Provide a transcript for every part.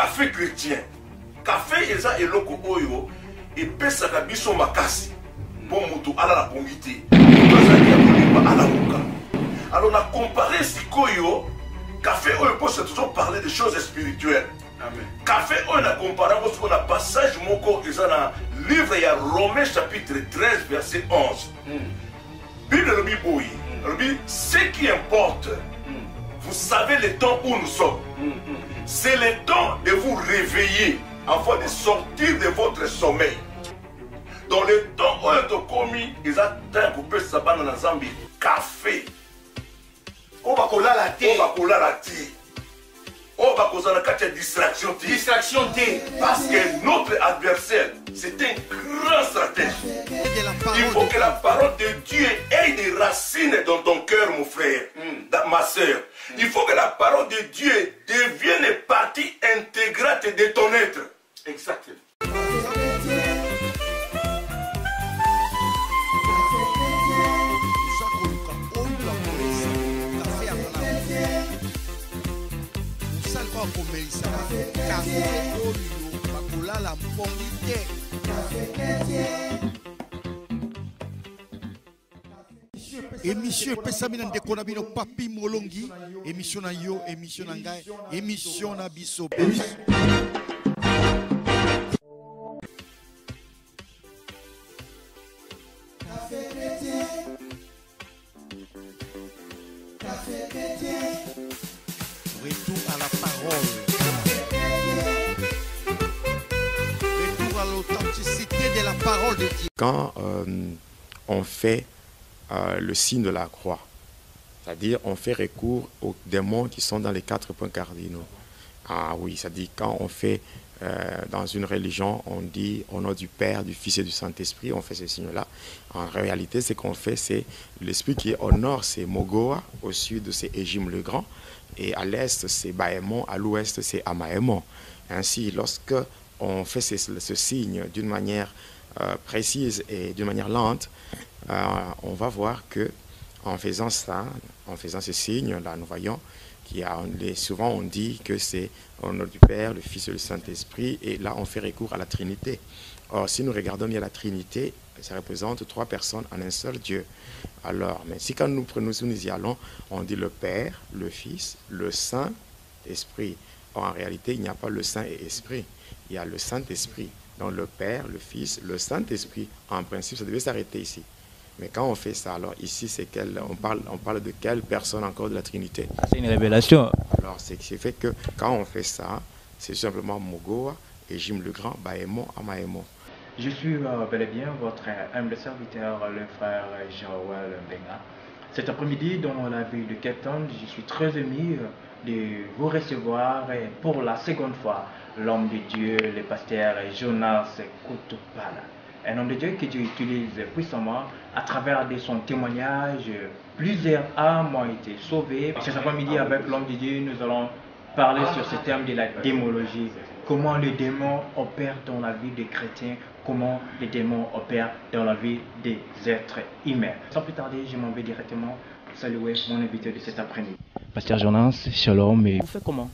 café chrétien. Café eza eloko oyo epesaka biso makasi. Bon mutu ala la pongité. Alors on a comparé sikoyo café oyo peut toujours parler de choses spirituelles. Amen. Café oyo a comparé parce qu'on a passage moko eza na livre ya Romains chapitre 13 verset 11. Bible le biboui. Ce qui importe, vous savez le temps où nous sommes. C'est le temps de vous réveiller afin de sortir de votre sommeil. Dans le temps où on a commis, ils ont coupé sa bande dans Zambie. Café. On va coller la thé. On va coller la thé. On va causer la distraction. Distraction thé. Parce que notre adversaire, c'est un grand stratège. Il faut que la parole de Dieu ait des racines dans ton cœur, mon frère, ma soeur. Il faut que la parole de Dieu devienne partie intégrante de ton être. Exactement. Émission Pesamina Ndekona Bino Papi Molongi. Émission na yo, émission na ngai, émission na biso. Retour à la parole. Retour à l'authenticité de la parole de Dieu. Quand on fait le signe de la croix, c'est-à-dire on fait recours aux démons qui sont dans les 4 points cardinaux. Ah oui, c'est-à-dire quand on fait dans une religion, on dit au nom du Père, du Fils et du Saint-Esprit, on fait ces signes-là. En réalité, ce qu'on fait, c'est l'esprit qui est au nord, c'est Mogoa, au sud, c'est Égime le Grand, et à l'est, c'est Baémon, à l'ouest, c'est Amaémon. Ainsi, lorsque on fait ce signe d'une manière précise et d'une manière lente, on va voir que en faisant ça, en faisant ce signe-là, nous voyons souvent on dit que c'est au nom du Père, le Fils et le Saint-Esprit, et là on fait recours à la Trinité. Or, si nous regardons bien la Trinité, ça représente 3 personnes en un seul Dieu. Alors, mais si quand nous y allons, on dit le Père, le Fils, le Saint-Esprit. Or, en réalité, il n'y a pas le Saint et Esprit, il y a le Saint-Esprit. Donc le Père, le Fils, le Saint-Esprit, en principe, ça devait s'arrêter ici. Mais quand on fait ça, alors ici, on parle de quelle personne encore de la Trinité? C'est une révélation. Alors, c'est qui fait que quand on fait ça, c'est simplement Mogoa, Égime le Grand, Baémon, Amaémon. Je suis bel et bien votre humble serviteur, le frère Joël Mbenga. Cet après-midi, dans la ville de Cape Town, je suis très ému de vous recevoir pour la seconde fois l'homme de Dieu, le pasteur Jonas Kutupala. Un homme de Dieu que Dieu utilise puissamment à travers de son témoignage. Plusieurs âmes ont été sauvées. Cet après-midi, avec l'homme de Dieu, nous allons parler sur ce thème de la démologie. Comment les démons opèrent dans la vie des chrétiens, comment les démons opèrent dans la vie des êtres humains. Sans plus tarder, je m'en vais directement saluer mon invité de cet après-midi. Pasteur Jonas, shalom, et vous faites comment?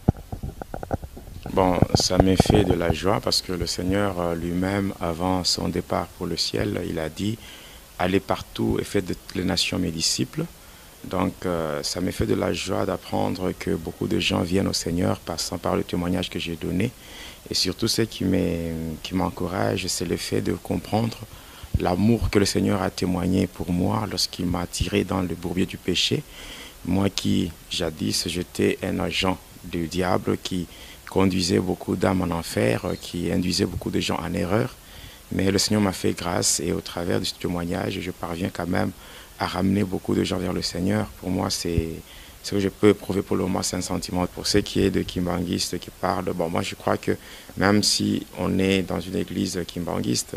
Bon, ça m'est fait de la joie parce que le Seigneur lui-même, avant son départ pour le ciel, il a dit « Allez partout et faites de toutes les nations mes disciples ». Donc, ça m'est fait de la joie d'apprendre que beaucoup de gens viennent au Seigneur passant par le témoignage que j'ai donné. Et surtout, ce qui m'encourage, c'est le fait de comprendre l'amour que le Seigneur a témoigné pour moi lorsqu'il m'a tiré dans le bourbier du péché. Moi qui, jadis, j'étais un agent du diable qui conduisait beaucoup d'âmes en enfer, qui induisait beaucoup de gens en erreur. Mais le Seigneur m'a fait grâce et au travers de ce témoignage, je parviens quand même à ramener beaucoup de gens vers le Seigneur. Pour moi, c'est ce que je peux éprouver pour le moment, c'est un sentiment. Pour ceux qui est de kimbanguistes qui parlent, bon, moi je crois que même si on est dans une église kimbanguiste,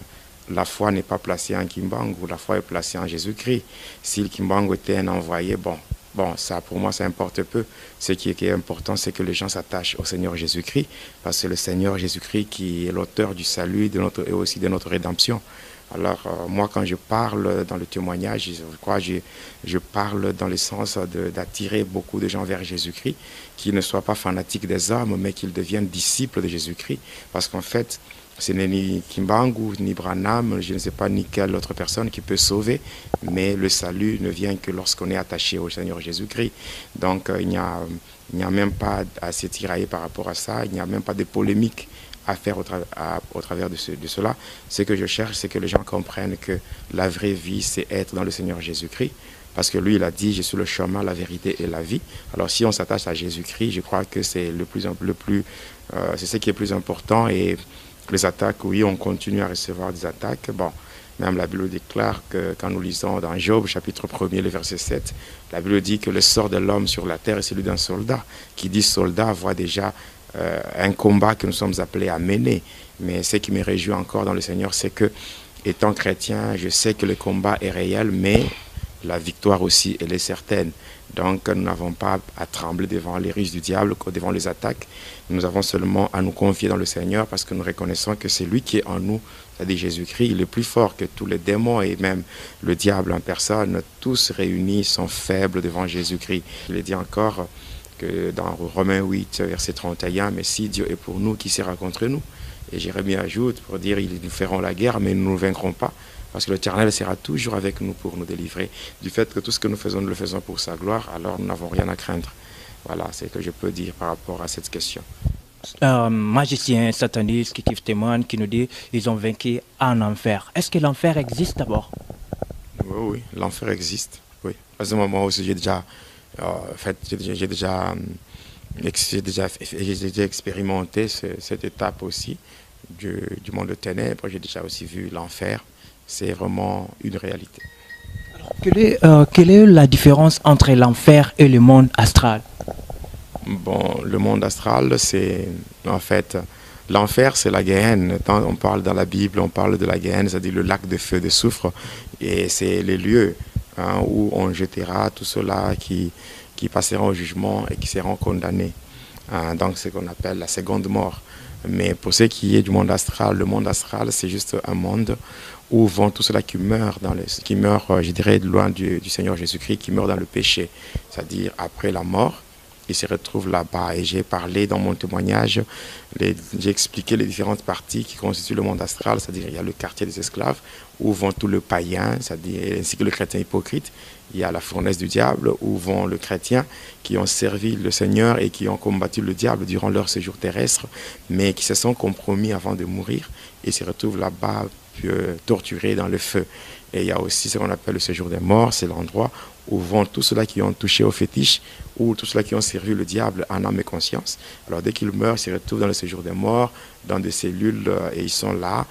la foi n'est pas placée en Kimbangu, la foi est placée en Jésus-Christ. Si le Kimbangu était un envoyé, bon, ça pour moi ça importe peu. Ce qui est important, c'est que les gens s'attachent au Seigneur Jésus-Christ, parce que c'est le Seigneur Jésus-Christ qui est l'auteur du salut et aussi de notre rédemption. Alors, moi, quand je parle dans le témoignage, je crois que je parle dans le sens d'attirer beaucoup de gens vers Jésus-Christ, qui ne soient pas fanatiques des hommes, mais qu'ils deviennent disciples de Jésus-Christ. Parce qu'en fait, ce n'est ni Kimbangu, ni Branham, je ne sais pas ni quelle autre personne qui peut sauver, mais le salut ne vient que lorsqu'on est attaché au Seigneur Jésus-Christ. Donc, il n'y a même pas à se tirailler par rapport à ça, il n'y a même pas de polémique à faire au travers de cela. Ce que je cherche, c'est que les gens comprennent que la vraie vie, c'est être dans le Seigneur Jésus-Christ. Parce que lui, il a dit, je suis le chemin, la vérité et la vie. Alors, si on s'attache à Jésus-Christ, je crois que c'est c'est ce qui est plus important. Et les attaques, oui, on continue à recevoir des attaques. Bon, même la Bible déclare que quand nous lisons dans Job, chapitre 1er, le verset 7, la Bible dit que le sort de l'homme sur la terre est celui d'un soldat. Qui dit soldat voit déjà un combat que nous sommes appelés à mener. Mais ce qui me réjouit encore dans le Seigneur, c'est que, étant chrétien, je sais que le combat est réel, mais la victoire aussi, elle est certaine. Donc, nous n'avons pas à trembler devant les ruses du diable, devant les attaques. Nous avons seulement à nous confier dans le Seigneur parce que nous reconnaissons que c'est lui qui est en nous, c'est-à-dire Jésus-Christ. Il est plus fort que tous les démons et même le diable en personne. Tous réunis sont faibles devant Jésus-Christ. Il est dit encore que dans Romains 8, verset 31, « Mais si Dieu est pour nous, qui sera contre nous ?» Et Jérémie ajoute pour dire « Ils nous feront la guerre, mais nous ne nous vaincrons pas. » Parce que l'Éternel sera toujours avec nous pour nous délivrer. Du fait que tout ce que nous faisons, nous le faisons pour sa gloire, alors nous n'avons rien à craindre. Voilà, c'est ce que je peux dire par rapport à cette question. Magicien sataniste qui témoigne, qui nous dit ils ont vaincu en enfer. Est-ce que l'enfer existe d'abord? Oui, l'enfer existe. Oui. À ce moment aussi, j'ai déjà expérimenté cette étape aussi du monde de ténèbres. J'ai déjà aussi vu l'enfer. C'est vraiment une réalité. Alors, quelle est la différence entre l'enfer et le monde astral? Bon, le monde astral, c'est en fait, l'enfer, c'est la Guéhenne. Quand on parle dans la Bible, on parle de la Guéhenne, c'est-à-dire le lac de feu et de soufre. Et c'est les lieux où on jettera tous ceux-là qui passeront au jugement et qui seront condamnés. Donc, c'est ce qu'on appelle la seconde mort. Mais pour ce qui est du monde astral, le monde astral, c'est juste un monde où vont tous ceux-là qui meurent, je dirais, loin du Seigneur Jésus-Christ, qui meurent dans le péché. C'est-à-dire, après la mort, ils se retrouvent là-bas. Et j'ai parlé dans mon témoignage, j'ai expliqué les différentes parties qui constituent le monde astral, c'est-à-dire il y a le quartier des esclaves, où vont tous les païens, c'est-à-dire ainsi que le chrétien hypocrite. Il y a la fournaise du diable, où vont les chrétiens qui ont servi le Seigneur et qui ont combattu le diable durant leur séjour terrestre, mais qui se sont compromis avant de mourir et se retrouvent là-bas torturés dans le feu. Et il y a aussi ce qu'on appelle le séjour des morts, c'est l'endroit où vont tous ceux-là qui ont touché au fétiche ou tous ceux-là qui ont servi le diable en âme et conscience. Alors dès qu'ils meurent, ils se retrouvent dans le séjour des morts, dans des cellules, et ils sont là,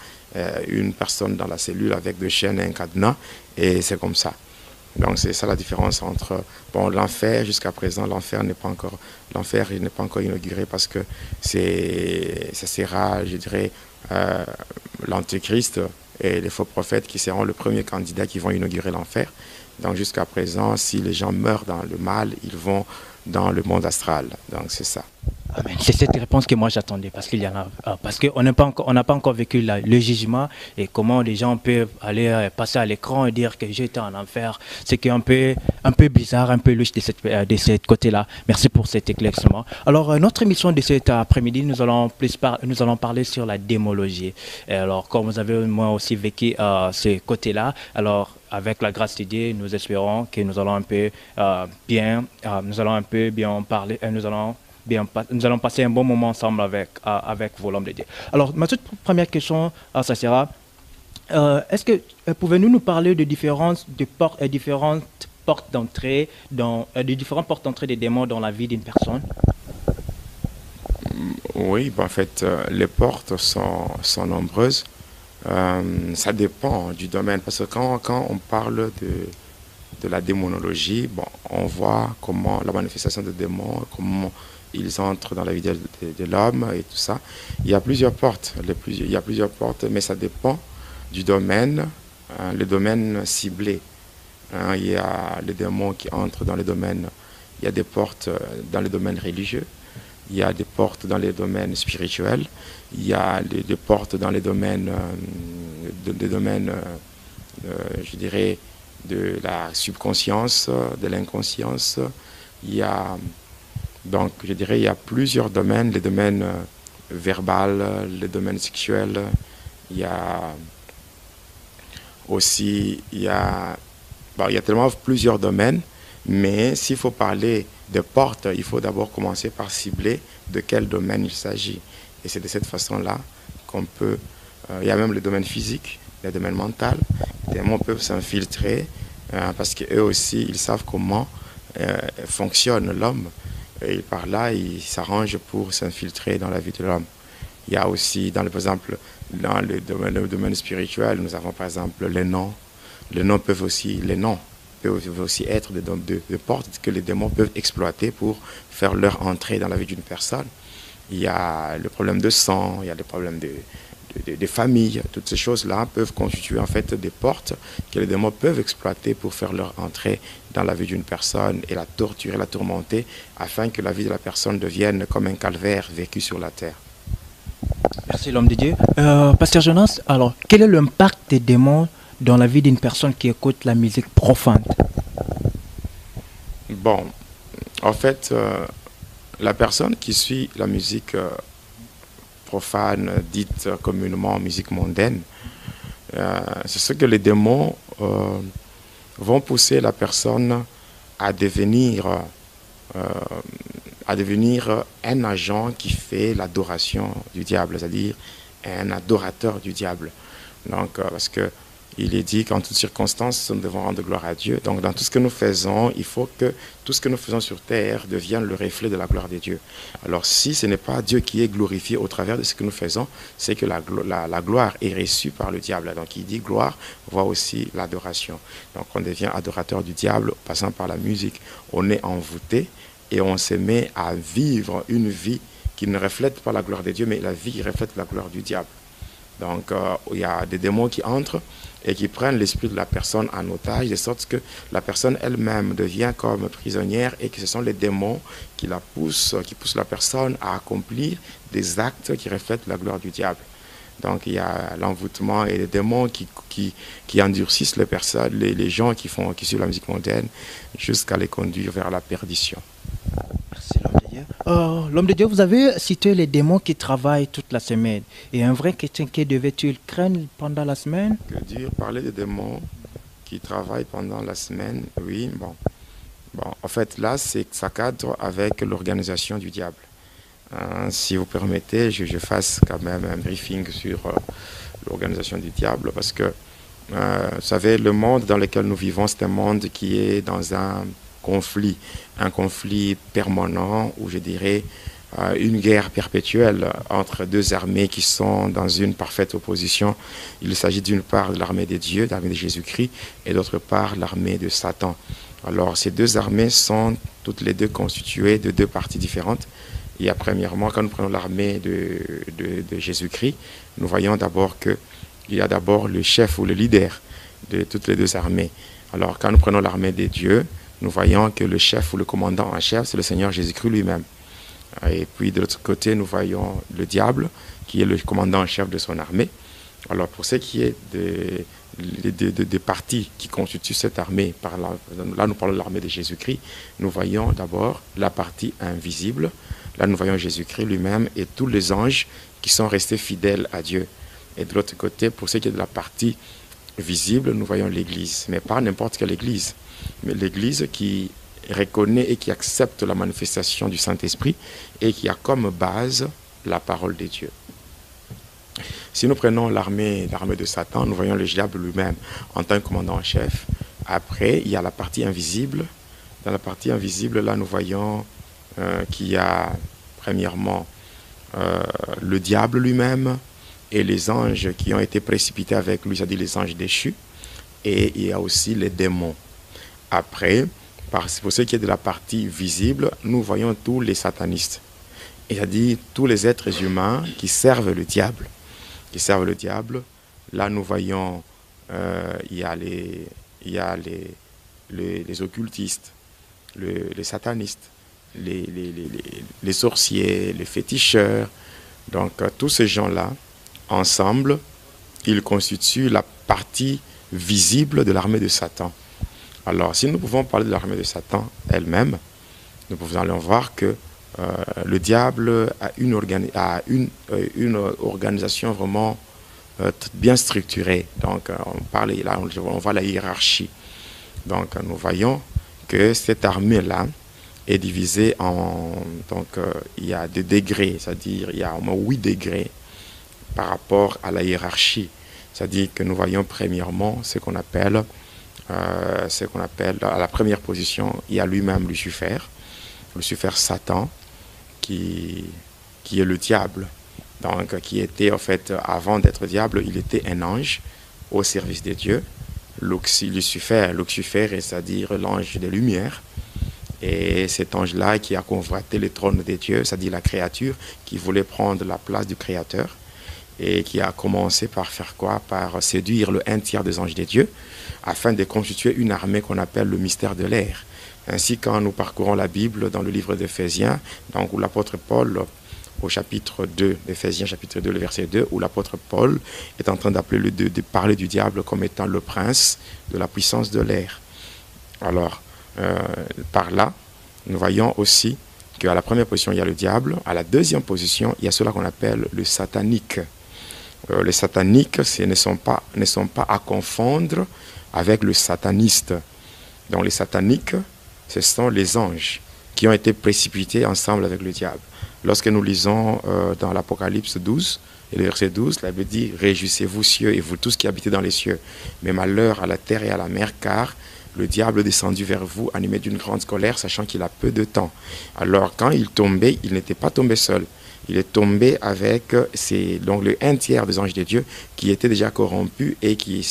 une personne dans la cellule avec deux chaînes et un cadenas, et c'est comme ça. Donc c'est ça la différence entre l'enfer. Jusqu'à présent, l'enfer n'est pas encore inauguré parce que ça sera, je dirais, l'antéchrist et les faux prophètes qui seront le premier candidat qui vont inaugurer l'enfer. Donc jusqu'à présent, si les gens meurent dans le mal, ils vont dans le monde astral. Donc c'est ça. Amen. C'est cette réponse que moi j'attendais parce qu'il y en a, parce qu'on n'a pas encore vécu le jugement et comment les gens peuvent aller passer à l'écran et dire que j'étais en enfer. C'est un peu bizarre, un peu louche de ce côté-là. Merci pour cet éclaircissement. Alors notre émission de cet après-midi, nous allons parler sur la démologie. Et alors comme vous avez moi aussi vécu ce côté-là, alors avec la grâce de Dieu, nous espérons que nous allons un peu bien parler et nous allons passer un bon moment ensemble avec vos l'homme de Dieu. Alors, ma toute première question, ça sera, est-ce que pouvez-vous nous parler de différentes portes d'entrée, de différentes portes d'entrée des démons dans la vie d'une personne? Oui, en fait, les portes sont nombreuses. Ça dépend du domaine, parce que quand on parle de la démonologie, on voit comment la manifestation des démons, comment ils entrent dans la vie de l'homme et tout ça. Il y a plusieurs portes, mais ça dépend du domaine, le domaine ciblé. Il y a les démons qui entrent dans les domaines, il y a des portes dans le domaine religieux, il y a des portes dans les domaines spirituels, il y a des portes dans les domaines, je dirais, de la subconscience, de l'inconscience. Il y a, donc, je dirais, il y a plusieurs domaines, les domaines verbal, les domaines sexuels. Il y a aussi, il y a tellement plusieurs domaines, mais s'il faut parler de portes, il faut d'abord commencer par cibler de quel domaine il s'agit. Et c'est de cette façon-là qu'on peut, il y a même le domaine physique, le domaine mental, les démons peuvent s'infiltrer parce qu'eux aussi, ils savent comment fonctionne l'homme. Et par là, ils s'arrangent pour s'infiltrer dans la vie de l'homme. Il y a aussi, par exemple, dans le domaine spirituel, nous avons par exemple les noms. Les noms peuvent aussi être des portes que les démons peuvent exploiter pour faire leur entrée dans la vie d'une personne. Il y a le problème de sang, il y a le problème de famille. Toutes ces choses-là peuvent constituer en fait des portes que les démons peuvent exploiter pour faire leur entrée dans la vie d'une personne et la torturer, la tourmenter, afin que la vie de la personne devienne comme un calvaire vécu sur la terre. Merci l'homme de Dieu. Pasteur Jonas, alors quel est l'impact des démons dans la vie d'une personne qui écoute la musique profane? Bon, en fait, la personne qui suit la musique profane, dite communément musique mondaine, c'est ce que les démons vont pousser la personne à devenir un agent qui fait l'adoration du diable, c'est-à-dire un adorateur du diable. Donc, parce que il est dit qu'en toutes circonstances, nous devons rendre gloire à Dieu. Donc, dans tout ce que nous faisons, il faut que tout ce que nous faisons sur terre devienne le reflet de la gloire de Dieu. Alors, si ce n'est pas Dieu qui est glorifié au travers de ce que nous faisons, c'est que la gloire est reçue par le diable. Donc, il dit gloire, voit aussi l'adoration. Donc, on devient adorateur du diable, passant par la musique. On est envoûté et on se met à vivre une vie qui ne reflète pas la gloire de Dieu, mais la vie qui reflète la gloire du diable. Donc, il y a des démons qui entrent et qui prennent l'esprit de la personne en otage, de sorte que la personne elle-même devient comme prisonnière et que ce sont les démons qui poussent la personne à accomplir des actes qui reflètent la gloire du diable. Donc, il y a l'envoûtement et les démons qui endurcissent les personnes, les gens qui suivent la musique mondaine jusqu'à les conduire vers la perdition. Merci l'homme de Dieu. L'homme de Dieu, vous avez cité les démons qui travaillent toute la semaine. Et un vrai chrétien, qui devait-il craindre pendant la semaine? Que dire? Parler des démons qui travaillent pendant la semaine, oui, bon. En fait, là, ça cadre avec l'organisation du diable. Si vous permettez, je fasse quand même un briefing sur l'organisation du diable, parce que, vous savez, le monde dans lequel nous vivons, c'est un monde qui est dans un conflit permanent, ou je dirais une guerre perpétuelle entre deux armées qui sont dans une parfaite opposition. Il s'agit d'une part de l'armée de Dieu, l'armée de Jésus-Christ, et d'autre part l'armée de Satan. Alors ces deux armées sont toutes les deux constituées de deux parties différentes. Il y a premièrement, quand nous prenons l'armée de Jésus-Christ, nous voyons d'abord qu'il y a d'abord le chef ou le leader de toutes les deux armées. Alors quand nous prenons l'armée de Dieu, nous voyons que le chef ou le commandant en chef, c'est le Seigneur Jésus-Christ lui-même. Et puis de l'autre côté, nous voyons le diable, qui est le commandant en chef de son armée. Alors pour ce qui est des parties qui constituent cette armée, là nous parlons de l'armée de Jésus-Christ, nous voyons d'abord la partie invisible. Là nous voyons Jésus-Christ lui-même et tous les anges qui sont restés fidèles à Dieu. Et de l'autre côté, pour ce qui est de la partie visible, nous voyons l'Église, mais pas n'importe quelle Église, mais l'Église qui reconnaît et qui accepte la manifestation du Saint-Esprit et qui a comme base la parole de Dieu. Si nous prenons l'armée de Satan, nous voyons le diable lui-même en tant que commandant en chef. Après, il y a la partie invisible. Dans la partie invisible, là, nous voyons qu'il y a premièrement le diable lui-même et les anges qui ont été précipités avec lui, c'est-à-dire les anges déchus. Et il y a aussi les démons. Après, pour ce qui est de la partie visible, nous voyons tous les satanistes, c'est-à-dire tous les êtres humains qui servent le diable. Là, nous voyons, il y a les occultistes, les satanistes, les sorciers, les féticheurs. Donc tous ces gens-là, ensemble, ils constituent la partie visible de l'armée de Satan. Alors si nous pouvons parler de l'armée de Satan elle-même, nous pouvons aller voir que le diable a une organisation vraiment bien structurée. Donc on parle là, on voit la hiérarchie. Donc nous voyons que cette armée-là est divisée en... Donc il y a des degrés, c'est-à-dire il y a au moins 8 degrés par rapport à la hiérarchie. C'est-à-dire que nous voyons premièrement ce qu'on appelle, à la première position, il y a lui-même Lucifer Satan, qui est le diable. Donc qui était en fait, avant d'être diable, il était un ange au service de Dieu. Lucifer, c'est-à-dire l'ange des lumières. Et cet ange-là qui a convoité le trône de Dieu, c'est-à-dire la créature, qui voulait prendre la place du Créateur, et qui a commencé par faire quoi? Par séduire le 1/3 des anges de Dieu, afin de constituer une armée qu'on appelle le mystère de l'air. Ainsi, quand nous parcourons la Bible dans le livre d'Éphésiens, donc où l'apôtre Paul, au chapitre 2, Éphésiens chapitre 2, le verset 2, où l'apôtre Paul est en train de parler du diable comme étant le prince de la puissance de l'air. Alors, par là, nous voyons aussi qu'à la première position, il y a le diable. À la deuxième position, il y a cela qu'on appelle le satanique. Les sataniques ne sont pas à confondre avec le sataniste. Donc les sataniques, ce sont les anges qui ont été précipités ensemble avec le diable. Lorsque nous lisons dans l'Apocalypse 12, et le verset 12, la Bible dit « Réjouissez-vous cieux et vous tous qui habitez dans les cieux, mais malheur à la terre et à la mer, car le diable est descendu vers vous, animé d'une grande colère, sachant qu'il a peu de temps. » Alors quand il tombait, il n'était pas tombé seul. Il est tombé avec donc le 1/3 des anges de Dieu qui étaient déjà corrompus et qui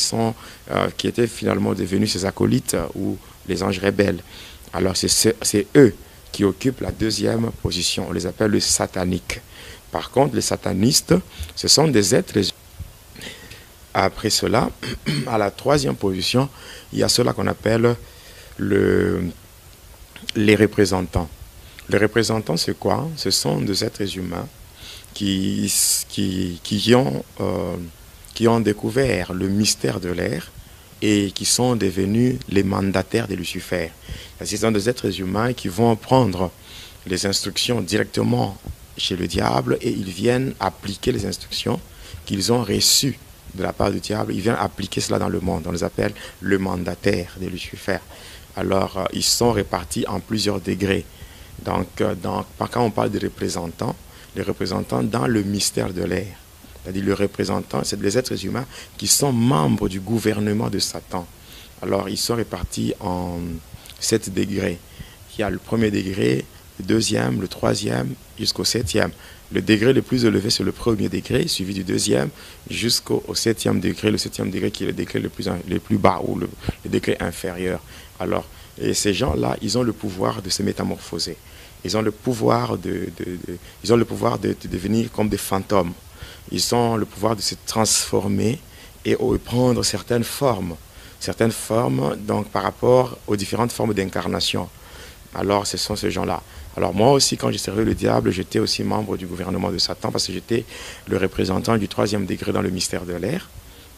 étaient finalement devenus ses acolytes ou les anges rebelles. Alors c'est eux qui occupent la deuxième position. On les appelle les sataniques. Par contre, les satanistes, ce sont des êtres. Après cela, à la troisième position, il y a cela qu'on appelle les représentants. Les représentants, c'est quoi? Ce sont des êtres humains qui ont découvert le mystère de l'air et qui sont devenus les mandataires de Lucifer. Ce sont des êtres humains qui vont prendre les instructions directement chez le diable et ils viennent appliquer les instructions qu'ils ont reçues de la part du diable. Ils viennent appliquer cela dans le monde. On les appelle le mandataire de Lucifer. Alors, ils sont répartis en plusieurs degrés. Donc, quand on parle de représentants, les représentants dans le mystère de l'air, c'est-à-dire le représentant, c'est des êtres humains qui sont membres du gouvernement de Satan. Alors, ils sont répartis en 7 degrés. Il y a le premier degré, le deuxième, le troisième, jusqu'au 7e. Le degré le plus élevé, c'est le premier degré, suivi du deuxième, jusqu'au 7e degré. Le 7e degré qui est le degré le plus bas, ou le degré inférieur. Alors, et ces gens-là, ils ont le pouvoir de se métamorphoser. Ils ont le pouvoir de devenir comme des fantômes. Ils ont le pouvoir de se transformer et de prendre certaines formes. Certaines formes, donc, par rapport aux différentes formes d'incarnation. Alors, ce sont ces gens-là. Alors, moi aussi, quand j'ai servi le diable, j'étais aussi membre du gouvernement de Satan parce que j'étais le représentant du 3e degré dans le mystère de l'air.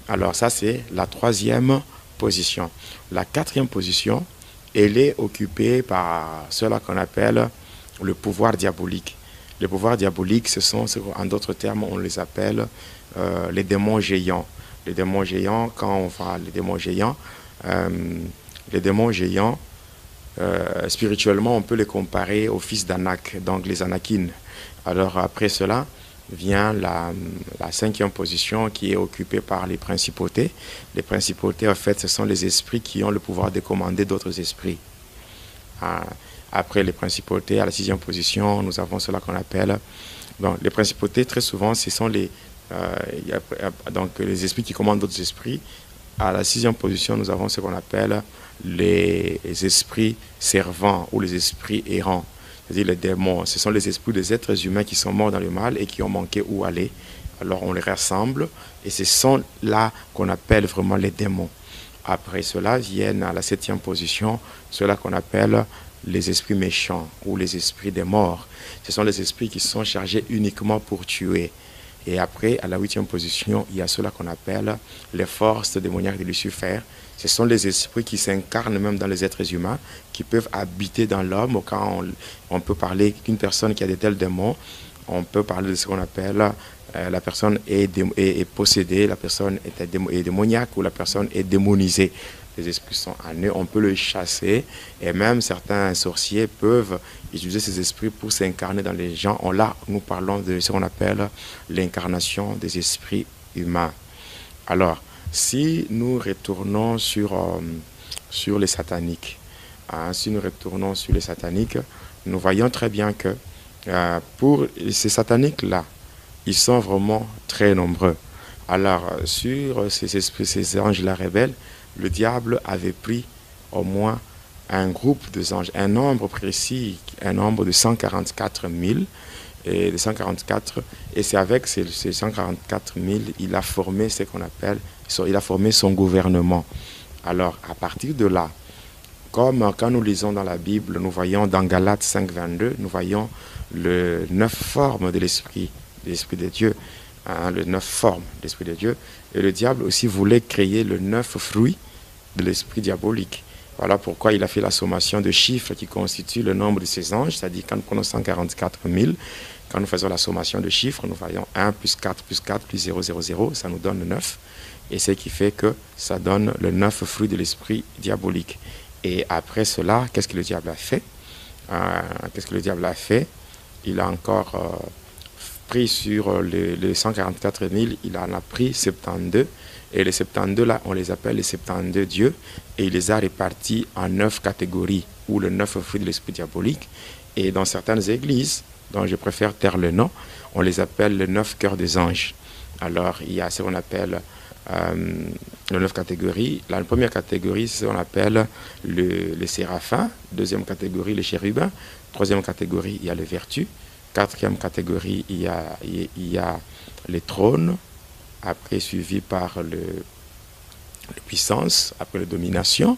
Alors, ça, c'est la 3e position. La 4e position, elle est occupée par cela qu'on appelle le pouvoir diabolique. Le pouvoir diabolique, ce sont, en d'autres termes, on les appelle les démons géants. Les démons géants, quand on voit les démons géants, spirituellement, on peut les comparer aux fils d'Anak, donc les Anakim. Alors après cela, vient la 5e position qui est occupée par les principautés. Les principautés, en fait, ce sont les esprits qui ont le pouvoir de commander d'autres esprits. Après les principautés, à la 6e position, nous avons cela qu'on appelle... Donc, les principautés, très souvent, ce sont les esprits qui commandent d'autres esprits. À la 6e position, nous avons ce qu'on appelle les esprits servants ou les esprits errants. C'est-à-dire les démons. Ce sont les esprits des êtres humains qui sont morts dans le mal et qui ont manqué où aller. Alors on les rassemble et ce sont là qu'on appelle vraiment les démons. Après cela viennent à la 7e position ceux-là qu'on appelle les esprits méchants ou les esprits des morts. Ce sont les esprits qui sont chargés uniquement pour tuer. Et après, à la 8e position, il y a ceux-là qu'on appelle les forces démoniaques de Lucifer. Ce sont les esprits qui s'incarnent même dans les êtres humains, qui peuvent habiter dans l'homme. Quand on peut parler d'une personne qui a de tels démons, on peut parler de ce qu'on appelle la personne est possédée, la personne est démoniaque ou la personne est démonisée. Les esprits sont en eux, on peut le chasser et même certains sorciers peuvent utiliser ces esprits pour s'incarner dans les gens. Là, nous parlons de ce qu'on appelle l'incarnation des esprits humains. Alors, si nous retournons sur les sataniques, nous voyons très bien que pour ces sataniques-là, ils sont vraiment très nombreux. Alors, sur ces esprits, ces anges-là rebelles, le diable avait pris au moins un groupe de anges, un nombre précis, un nombre de 144 000. Et, et c'est avec ces 144 000, il a formé ce qu'on appelle, il a formé son gouvernement. Alors, à partir de là, comme quand nous lisons dans la Bible, nous voyons dans Galates 5, 22, nous voyons les 9 formes de l'esprit de Dieu, les 9 formes de l'esprit de Dieu. Et le diable aussi voulait créer le 9 fruits de l'esprit diabolique. Voilà pourquoi il a fait la sommation de chiffres qui constituent le nombre de ses anges, c'est-à-dire quand nous prenons 144 000, quand nous faisons la sommation de chiffres, nous voyons 1 plus 4 plus 4 plus 0, 0, 0, ça nous donne 9. Et ce qui fait que ça donne le 9 fruits de l'esprit diabolique. Et après cela, qu'est-ce que le diable a fait? Il a encore pris sur les 144 000, il en a pris 72. Et les 72 là, on les appelle les 72 dieux. Et il les a répartis en 9 catégories, ou le 9 fruits de l'esprit diabolique. Et dans certaines églises, dont je préfère taire le nom, on les appelle les 9 cœurs des anges. Alors, il y a ce qu'on appelle les 9 catégories. La première catégorie, c'est ce qu'on appelle les séraphins. Deuxième catégorie, les chérubins. Troisième catégorie, il y a les vertus. Quatrième catégorie, il y a les trônes. Après, suivi par les puissances. Après, les dominations.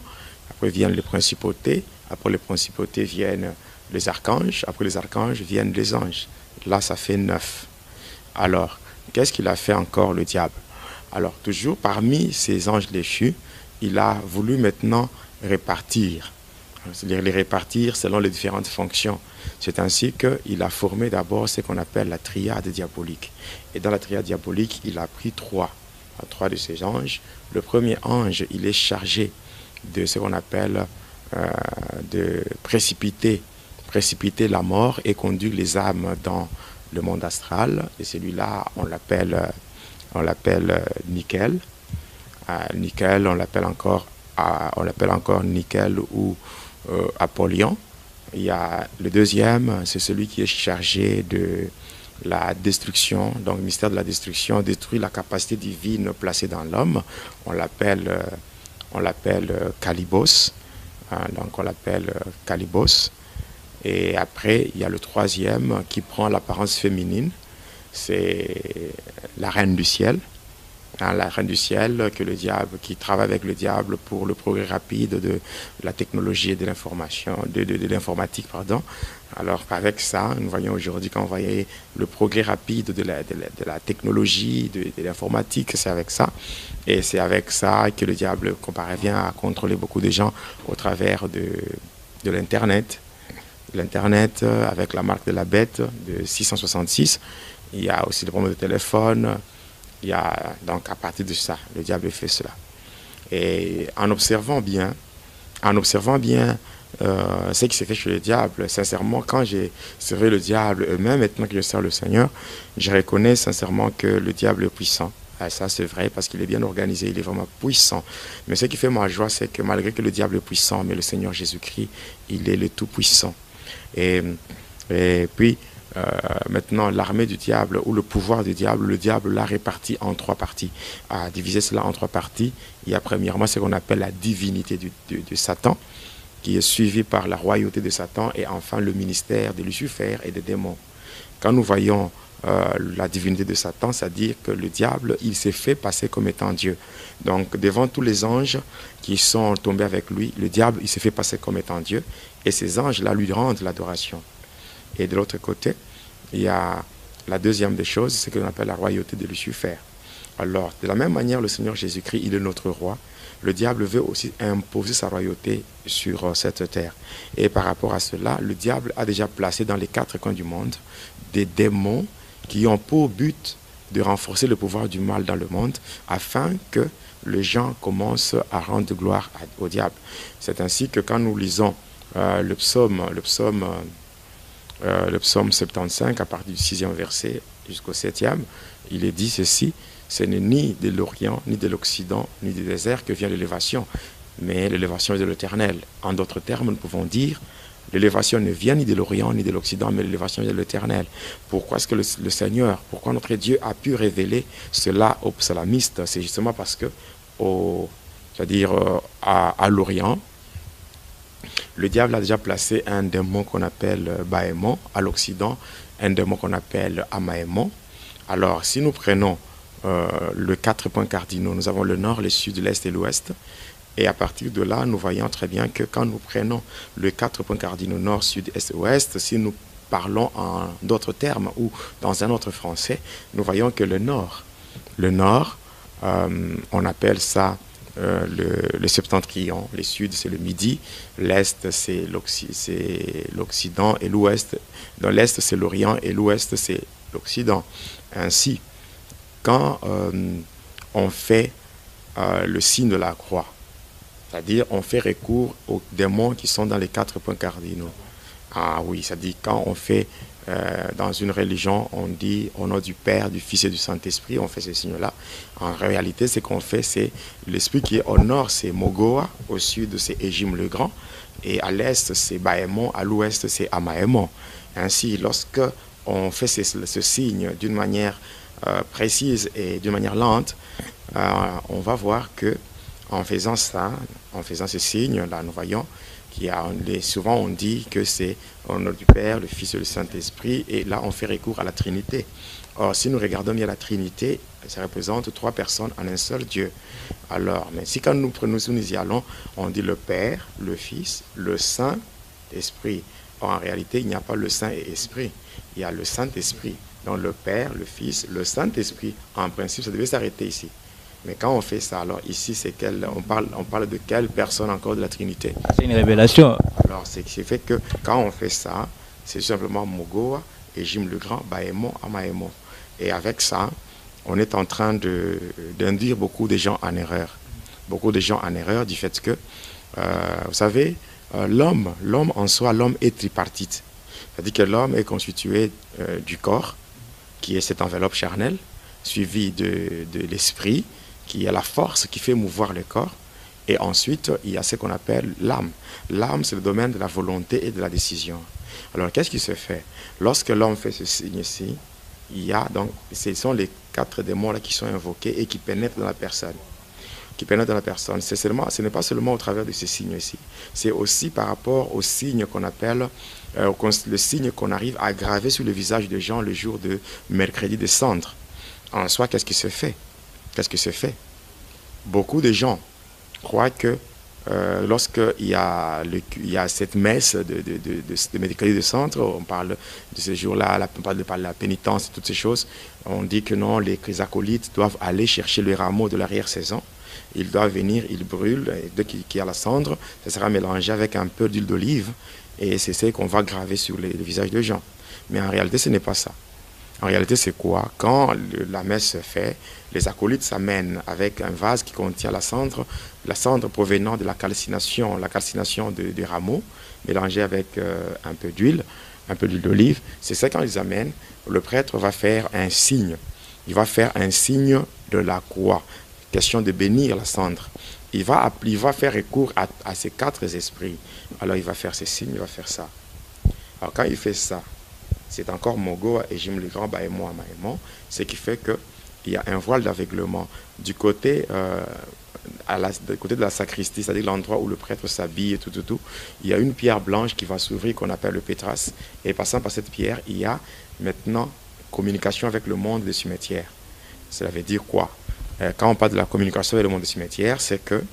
Après, viennent les principautés. Après, les principautés viennent les archanges. Après, les archanges viennent les anges. Là, ça fait 9. Alors, qu'est-ce qu'il a fait encore, le diable? Alors, toujours parmi ces anges déchus, il a voulu maintenant répartir. C'est-à-dire les répartir selon les différentes fonctions. C'est ainsi qu'il a formé d'abord ce qu'on appelle la triade diabolique. Et dans la triade diabolique, il a pris 3 de ces anges. Le premier ange, il est chargé de ce qu'on appelle de précipiter la mort et conduire les âmes dans le monde astral. Et celui-là, on l'appelle Nickel. Nickel, on l'appelle encore Nickel ou Apollyon. Il y a le deuxième, c'est celui qui est chargé de la destruction, donc le mystère de la destruction, détruit la capacité divine placée dans l'homme. On l'appelle Calibos. Donc on l'appelle Calibos. Et après, il y a le troisième qui prend l'apparence féminine. C'est la reine du ciel. La reine du ciel, qui travaille avec le diable pour le progrès rapide de la technologie et de l'information, de l'informatique, pardon. Alors avec ça, nous voyons aujourd'hui quand on voyait le progrès rapide de la technologie, de l'informatique, c'est avec ça. Et c'est avec ça que le diable parvient à contrôler beaucoup de gens au travers de l'Internet. L'Internet avec la marque de la bête de 666. Il y a aussi le problème de téléphone. Donc à partir de ça, le diable fait cela. Et en observant bien ce qui s'est fait chez le diable, sincèrement, quand j'ai servi le diable, et même maintenant que je sers le Seigneur, je reconnais sincèrement que le diable est puissant. Et ça, c'est vrai parce qu'il est bien organisé, il est vraiment puissant. Mais ce qui fait ma joie, c'est que malgré que le diable est puissant, mais le Seigneur Jésus-Christ, il est le tout-puissant. Et puis, maintenant, l'armée du diable ou le pouvoir du diable, le diable l'a réparti en 3 parties. À diviser cela en 3 parties, il y a premièrement ce qu'on appelle la divinité de Satan, qui est suivie par la royauté de Satan, et enfin le ministère de Lucifer et des démons. Quand nous voyons la divinité de Satan, c'est-à-dire que le diable, il s'est fait passer comme étant Dieu. Donc, devant tous les anges qui sont tombés avec lui, le diable, il s'est fait passer comme étant Dieu. et ces anges-là lui rendent l'adoration. Et de l'autre côté, il y a la deuxième des choses, c'est ce qu'on appelle la royauté de Lucifer. Alors, de la même manière, le Seigneur Jésus-Christ, il est notre roi. Le diable veut aussi imposer sa royauté sur cette terre. Et par rapport à cela, le diable a déjà placé dans les quatre coins du monde des démons qui ont pour but de renforcer le pouvoir du mal dans le monde afin que les gens commencent à rendre gloire au diable. C'est ainsi que quand nous lisons le psaume 75 à partir du 6e verset jusqu'au 7e, il est dit ceci: ce n'est ni de l'Orient, ni de l'Occident, ni du désert que vient l'élévation, mais l'élévation est de l'Éternel. En d'autres termes, nous pouvons dire l'élévation ne vient ni de l'Orient, ni de l'Occident, mais l'élévation est de l'Éternel. Pourquoi est-ce que le Seigneur, pourquoi notre Dieu a pu révéler cela aux psalmistes? C'est justement parce que, à l'Orient, le diable a déjà placé un démon qu'on appelle Baémon, à l'Occident, un démon qu'on appelle Amaémon. Alors, si nous prenons les 4 points cardinaux, nous avons le nord, le sud, l'est et l'ouest. Et à partir de là, nous voyons très bien que quand nous prenons les 4 points cardinaux, nord, sud, est et ouest, si nous parlons en d'autres termes ou dans un autre français, nous voyons que le nord, on appelle ça le septentrion, le sud c'est le midi, l'est c'est l'Occident et l'ouest, dans l'est c'est l'Orient et l'ouest c'est l'Occident. Ainsi, quand on fait le signe de la croix, c'est-à-dire on fait recours aux démons qui sont dans les 4 points cardinaux. Ah oui, c'est-à-dire quand on fait dans une religion, on dit au nom du Père, du Fils et du Saint-Esprit, on fait ce signe-là. En réalité, ce qu'on fait, c'est l'esprit qui est au nord, c'est Mogoa, au sud, c'est Égime le Grand, et à l'est, c'est Baémon, à l'ouest, c'est Amaémon. Ainsi, lorsque on fait ce signe d'une manière précise et d'une manière lente, on va voir que en faisant ça, en faisant ce signe-là, nous voyons souvent on dit que c'est au nom du Père, le Fils et le Saint-Esprit, et là on fait recours à la Trinité. Or, si nous regardons bien la Trinité, ça représente 3 personnes en un seul Dieu. Alors, mais si quand nous y allons, on dit le Père, le Fils, le Saint-Esprit. Or, en réalité, il n'y a pas le Saint et Esprit, il y a le Saint-Esprit. Donc le Père, le Fils, le Saint-Esprit, en principe, ça devait s'arrêter ici. Mais quand on fait ça, alors ici, on parle de quelle personne encore de la Trinité? C'est une révélation. Alors, c'est fait que quand on fait ça, c'est simplement Mogoa, Égime le Grand, Baémon, Amaémon. Et avec ça, on est en train d'induire beaucoup de gens en erreur. Beaucoup de gens en erreur du fait que, vous savez, l'homme en soi, l'homme est tripartite. C'est-à-dire que l'homme est constitué du corps, qui est cette enveloppe charnelle, suivi de l'esprit, qui est la force qui fait mouvoir le corps. Et ensuite, il y a ce qu'on appelle l'âme. L'âme, c'est le domaine de la volonté et de la décision. Alors, qu'est-ce qui se fait? Lorsque l'homme fait ce signe-ci, ce sont les 4 démons-là qui sont invoqués et qui pénètrent dans la personne. Ce n'est pas seulement au travers de ce signe-ci, c'est aussi par rapport au signe qu'on appelle, le signe qu'on arrive à graver sur le visage des gens le jour de mercredi des cendres. En soi, qu'est-ce qui se fait? Beaucoup de gens croient que lorsqu'il y a cette messe de mercredi de cendres, on parle de ce jour-là, on parle de la pénitence et toutes ces choses, on dit que non, les acolytes doivent aller chercher le rameau de l'arrière-saison. Ils doivent venir, ils brûlent, et dès qu'il y a la cendre, ça sera mélangé avec un peu d'huile d'olive, et c'est ce qu'on va graver sur le visage des gens. Mais en réalité, ce n'est pas ça. En réalité, c'est quoi? Quand la messe se fait, les acolytes s'amènent avec un vase qui contient la cendre provenant de la calcination des rameaux, mélangée avec un peu d'huile d'olive. C'est ça, quand ils amènent, le prêtre va faire un signe. Il va faire un signe de la croix. Question de bénir la cendre. Il va faire recours à ces 4 esprits. Alors il va faire ces signes, il va faire ça. Alors quand il fait ça, c'est encore Mogoa, Égime le Grand, Baémon, Amaémon, ce qui fait qu'il y a un voile d'aveuglement. Du côté de la sacristie, c'est-à-dire l'endroit où le prêtre s'habille et tout, il y a une pierre blanche qui va s'ouvrir, qu'on appelle le pétras. Et passant par cette pierre, il y a maintenant communication avec le monde des cimetières. Cela veut dire quoi? Quand on parle de la communication avec le monde des cimetières, c'est que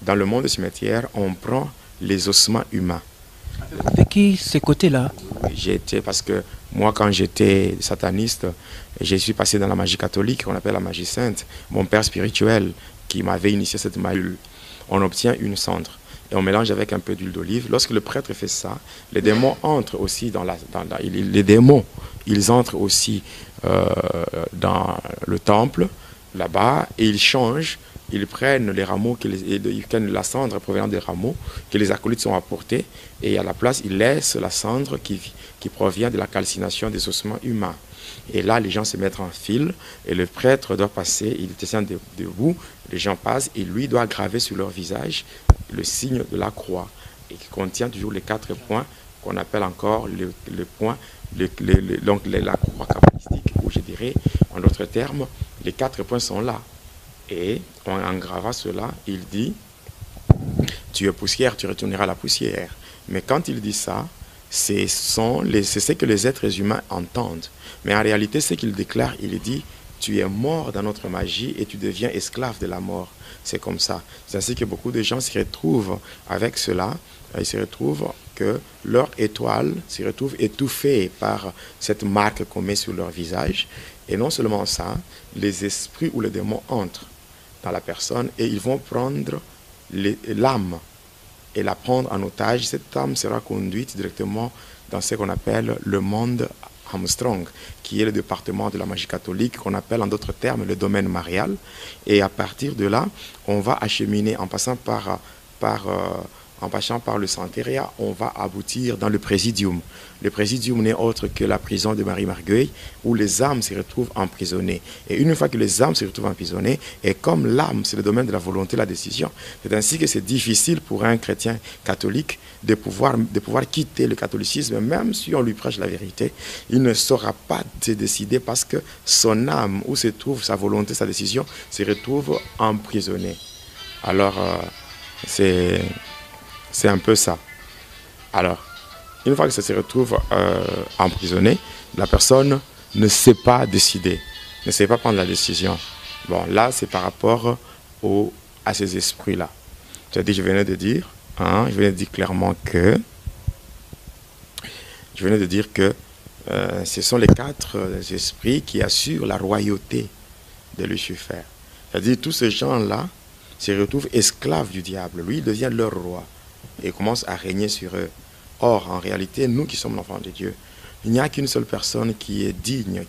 dans le monde des cimetières, on prend les ossements humains. De qui ce côté-là? J'ai été, parce que moi, quand j'étais sataniste, je suis passé dans la magie catholique, qu'on appelle la magie sainte. Mon père spirituel, qui m'avait initié cette magie, on obtient une cendre et on mélange avec un peu d'huile d'olive. Lorsque le prêtre fait ça, les démons entrent aussi les démons, ils entrent aussi dans le temple, là-bas, et ils changent. Ils prennent les rameaux, ils prennent la cendre provenant des rameaux que les acolytes sont apportés, et à la place, ils laissent la cendre qui provient de la calcination des ossements humains. Et là, les gens se mettent en file, et le prêtre doit passer, il tient debout, les gens passent, et lui doit graver sur leur visage le signe de la croix, et qui contient toujours les 4 points qu'on appelle encore le point, donc la croix kabbalistique, où je dirais, en d'autres termes, les 4 points sont là. Et en gravant cela, il dit, tu es poussière, tu retourneras à la poussière. Mais quand il dit ça, c'est ce que les êtres humains entendent. Mais en réalité, ce qu'il déclare, il dit, tu es mort dans notre magie et tu deviens esclave de la mort. C'est comme ça. C'est ainsi que beaucoup de gens se retrouvent avec cela. Ils se retrouvent que leur étoile se retrouve étouffée par cette marque qu'on met sur leur visage. Et non seulement ça, les esprits ou les démons entrent dans la personne et ils vont prendre l'âme et la prendre en otage. Cette âme sera conduite directement dans ce qu'on appelle le monde Armstrong, qui est le département de la magie catholique, qu'on appelle en d'autres termes le domaine marial. Et à partir de là, on va acheminer en passant par le Santeria, on va aboutir dans le Présidium. Le Présidium n'est autre que la prison de Marie Marguerite, où les âmes se retrouvent emprisonnées. Et une fois que les âmes se retrouvent emprisonnées, et comme l'âme, c'est le domaine de la volonté, la décision, c'est ainsi que c'est difficile pour un chrétien catholique de pouvoir quitter le catholicisme, même si on lui prêche la vérité. Il ne saura pas se décider parce que son âme, où se trouve sa volonté, sa décision, se retrouve emprisonnée. Alors, c'est un peu ça. Alors, une fois que ça se retrouve emprisonné, la personne ne sait pas décider, ne sait pas prendre la décision. Bon, là, c'est par rapport à ces esprits-là. C'est-à-dire, je venais de dire clairement que, ce sont les 4 esprits qui assurent la royauté de Lucifer. C'est-à-dire, tous ces gens-là se retrouvent esclaves du diable. Lui, il devient leur roi et commence à régner sur eux. Or, en réalité, nous qui sommes l'enfant de Dieu, il n'y a qu'une seule personne qui est digne,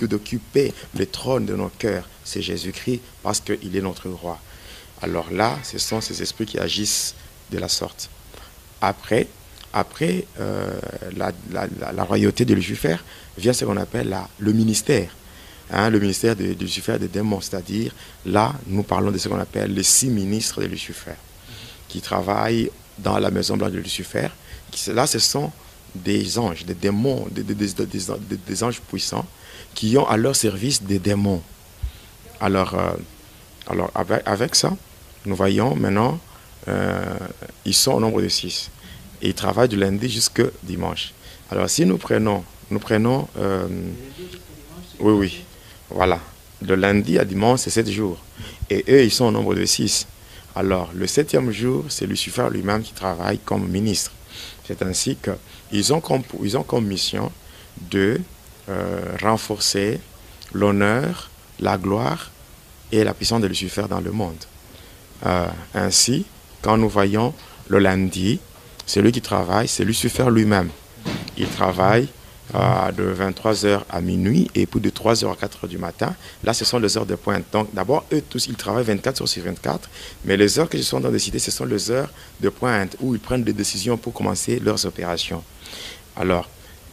d'occuper le trône de nos cœurs, c'est Jésus-Christ, parce qu'il est notre roi. Alors là, ce sont ces esprits qui agissent de la sorte. Après la royauté de Lucifer, vient ce qu'on appelle le ministère. Le ministère de Lucifer des démons, c'est-à-dire, là, nous parlons de ce qu'on appelle les 6 ministres de Lucifer, qui travaillent dans la maison blanche de Lucifer. Là, ce sont des anges, des démons, des anges puissants qui ont à leur service des démons. Alors avec ça, nous voyons maintenant, ils sont au nombre de 6. Et ils travaillent du lundi jusqu'au dimanche. Alors si nous prenons oui, voilà. De lundi à dimanche, c'est 7 jours. Et eux, ils sont au nombre de 6. Alors, le 7e jour, c'est Lucifer lui-même qui travaille comme ministre. C'est ainsi qu'ils ont comme mission de renforcer l'honneur, la gloire et la puissance de Lucifer dans le monde. Ainsi, quand nous voyons le lundi, celui qui travaille, c'est Lucifer lui-même. Il travaille de 23h à minuit et puis de 3h à 4h du matin. Là, ce sont les heures de pointe. Donc, d'abord, eux tous, ils travaillent 24 heures sur 24, mais les heures que je suis en train de citer, ce sont les heures de pointe où ils prennent des décisions pour commencer leurs opérations. Alors,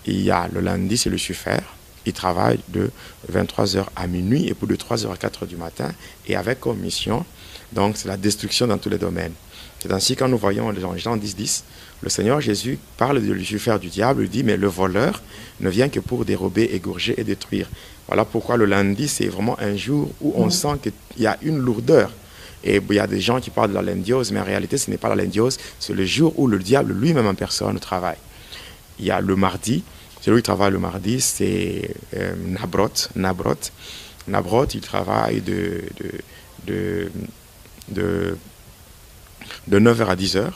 il y a le lundi, c'est Lucifer. Il travaille de 23h à minuit et puis de 3h à 4h du matin. Et avec comme mission, donc, c'est la destruction dans tous les domaines. C'est ainsi quand nous voyons dans Jean 10, le Seigneur Jésus parle de Lucifer, du diable, il dit, mais le voleur ne vient que pour dérober, égorger et détruire. Voilà pourquoi le lundi, c'est vraiment un jour où on sent qu'il y a une lourdeur. Et il y a des gens qui parlent de la lendiose, mais en réalité, ce n'est pas la lendiose, c'est le jour où le diable lui-même en personne travaille. Il y a le mardi, celui qui travaille le mardi, c'est Nabrot. Nabrot, il travaille de 9h à 10h.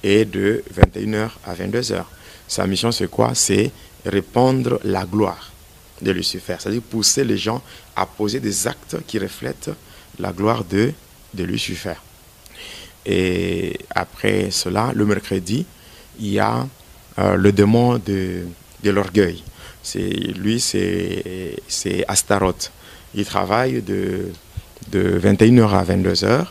et de 21h à 22h. Sa mission, c'est quoi? C'est répandre la gloire de Lucifer, c'est-à-dire pousser les gens à poser des actes qui reflètent la gloire de Lucifer. Et après cela, le mercredi, il y a le démon de l'orgueil. Lui, c'est Astaroth. Il travaille de 21h à 22h.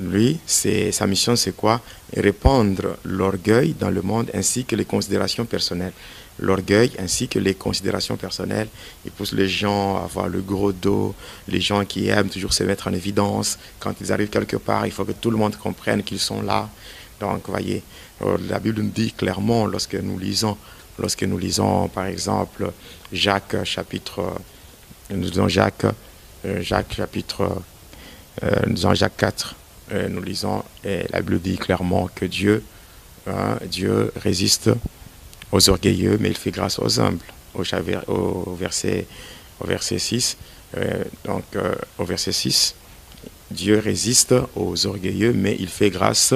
Lui, sa mission, c'est quoi? Répandre l'orgueil dans le monde ainsi que les considérations personnelles. L'orgueil ainsi que les considérations personnelles. Il pousse les gens à avoir le gros dos, les gens qui aiment toujours se mettre en évidence. Quand ils arrivent quelque part, il faut que tout le monde comprenne qu'ils sont là. Donc, vous voyez, la Bible nous dit clairement, lorsque nous lisons par exemple, Jacques chapitre 4, nous lisons, et la Bible dit clairement que Dieu résiste aux orgueilleux, mais il fait grâce aux humbles. Au verset 6, au verset 6, Dieu résiste aux orgueilleux, mais il fait grâce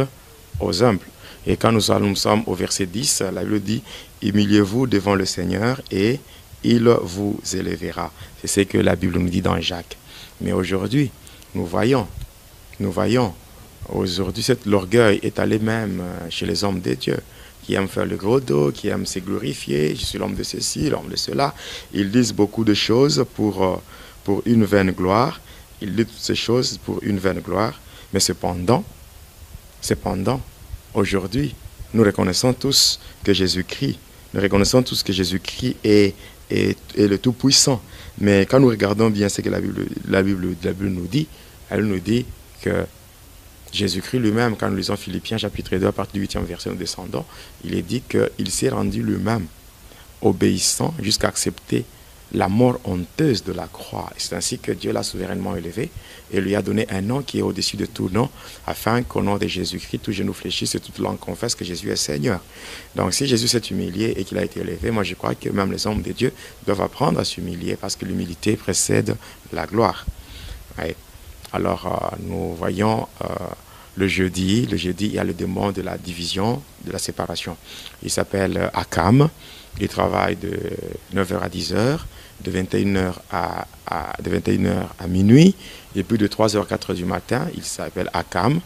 aux humbles. Et quand nous sommes au verset 10, la Bible dit « Humiliez-vous devant le Seigneur et il vous élèvera ». C'est ce que la Bible nous dit dans Jacques. Mais aujourd'hui, nous voyons, aujourd'hui, l'orgueil est allé même chez les hommes de Dieu, qui aiment faire le gros dos, qui aiment se glorifier. Je suis l'homme de ceci, l'homme de cela. Ils disent beaucoup de choses pour une vaine gloire. Ils disent toutes ces choses pour une vaine gloire. Mais cependant, aujourd'hui, nous reconnaissons tous que Jésus-Christ, est le Tout-Puissant. Mais quand nous regardons bien ce que la Bible nous dit, elle nous dit que Jésus-Christ lui-même, quand nous lisons Philippiens chapitre 2, à partir du 8e verset, nous descendons, il est dit qu'il s'est rendu lui-même obéissant jusqu'à accepter la mort honteuse de la croix. C'est ainsi que Dieu l'a souverainement élevé et lui a donné un nom qui est au-dessus de tout nom, afin qu'au nom de Jésus-Christ, tout genou fléchisse et toute langue confesse que Jésus est Seigneur. Donc si Jésus s'est humilié et qu'il a été élevé, moi je crois que même les hommes de Dieu doivent apprendre à s'humilier, parce que l'humilité précède la gloire. Ouais. Alors nous voyons le jeudi, il y a le démon de la division, de la séparation. Il s'appelle Akam, il travaille de 9h à 10h, de 21h à minuit, et puis de 3h à 4h du matin. Il s'appelle Akam.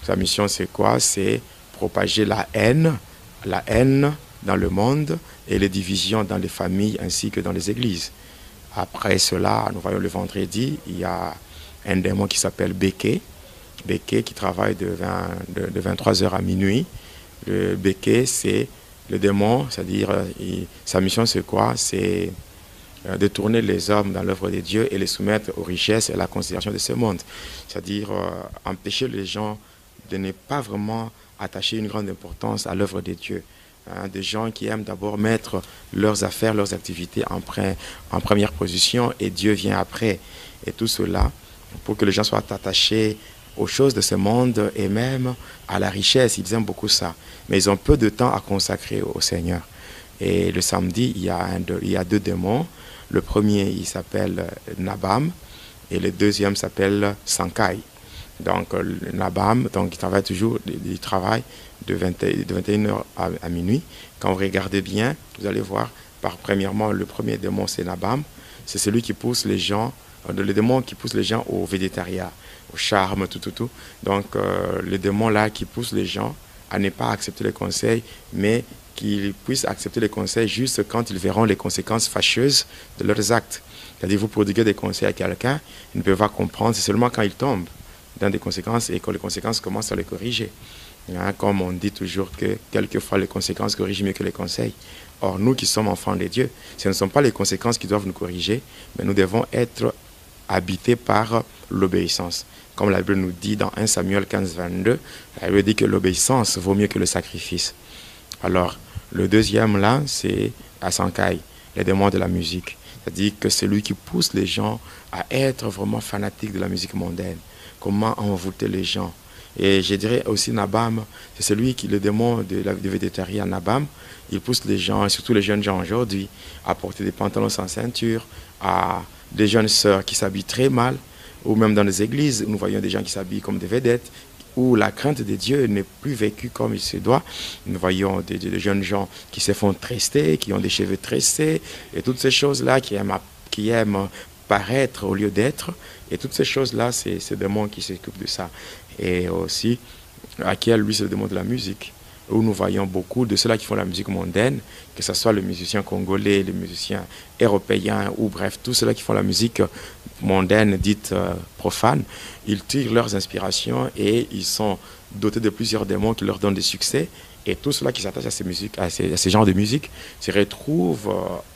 Sa mission, c'est quoi? C'est propager la haine dans le monde et les divisions dans les familles ainsi que dans les églises. Après cela, nous voyons le vendredi, il y a un démon qui s'appelle Béké, qui travaille de 23h à minuit. Le Béké, c'est le démon, c'est-à-dire, sa mission, c'est quoi? C'est de tourner les hommes dans l'œuvre de Dieu et les soumettre aux richesses et à la considération de ce monde. C'est-à-dire, empêcher les gens de ne pas vraiment attacher une grande importance à l'œuvre de Dieu. Des gens qui aiment d'abord mettre leurs affaires, leurs activités en première position, et Dieu vient après. Et tout cela pour que les gens soient attachés aux choses de ce monde et même à la richesse. Ils aiment beaucoup ça. Mais ils ont peu de temps à consacrer au Seigneur. Et le samedi, il y a deux démons. Le premier, il s'appelle Nabam, et le deuxième s'appelle Sankai. Donc, Nabam, donc, il travaille de 21h à minuit. Quand vous regardez bien, vous allez voir, premièrement, le premier démon, c'est Nabam. C'est celui qui pousse les gens, le démon qui pousse les gens au végétariat, au charme, tout. Donc, le démon là qui pousse les gens à ne pas accepter les conseils, mais qu'ils puissent accepter les conseils juste quand ils verront les conséquences fâcheuses de leurs actes. C'est-à-dire, vous prodiguez des conseils à quelqu'un, il ne peut pas comprendre, c'est seulement quand il tombe dans des conséquences et que les conséquences commencent à les corriger. Comme on dit toujours que quelquefois les conséquences corrigent mieux que les conseils. Or, nous qui sommes enfants de Dieu, ce ne sont pas les conséquences qui doivent nous corriger, mais nous devons être habités par l'obéissance. Comme la Bible nous dit dans 1 Samuel 15, 22, la Bible dit que l'obéissance vaut mieux que le sacrifice. Alors, le deuxième là, c'est Asankai, les démons de la musique. C'est-à-dire que c'est lui qui pousse les gens à être vraiment fanatiques de la musique mondaine. Comment envoûter les gens. Et je dirais aussi Nabam, c'est celui qui, le démon du végétarien Nabam, il pousse les gens, surtout les jeunes gens aujourd'hui, à porter des pantalons sans ceinture, à des jeunes sœurs qui s'habillent très mal, ou même dans les églises, nous voyons des gens qui s'habillent comme des vedettes, où la crainte de Dieu n'est plus vécue comme il se doit. Nous voyons des jeunes gens qui se font tresser, qui ont des cheveux tressés, et toutes ces choses-là qui aiment paraître au lieu d'être. Et toutes ces choses-là, c'est ce démon qui s'occupe de ça. Et aussi, Achiel, lui, c'est le démon de la musique, où nous voyons beaucoup de ceux-là qui font la musique mondaine, que ce soit les musiciens congolais, les musiciens européens, ou bref, tous ceux-là qui font la musique mondaine, dite profane, ils tirent leurs inspirations et ils sont dotés de plusieurs démons qui leur donnent des succès. Et tous ceux-là qui s'attachent à ces genres de musique se retrouvent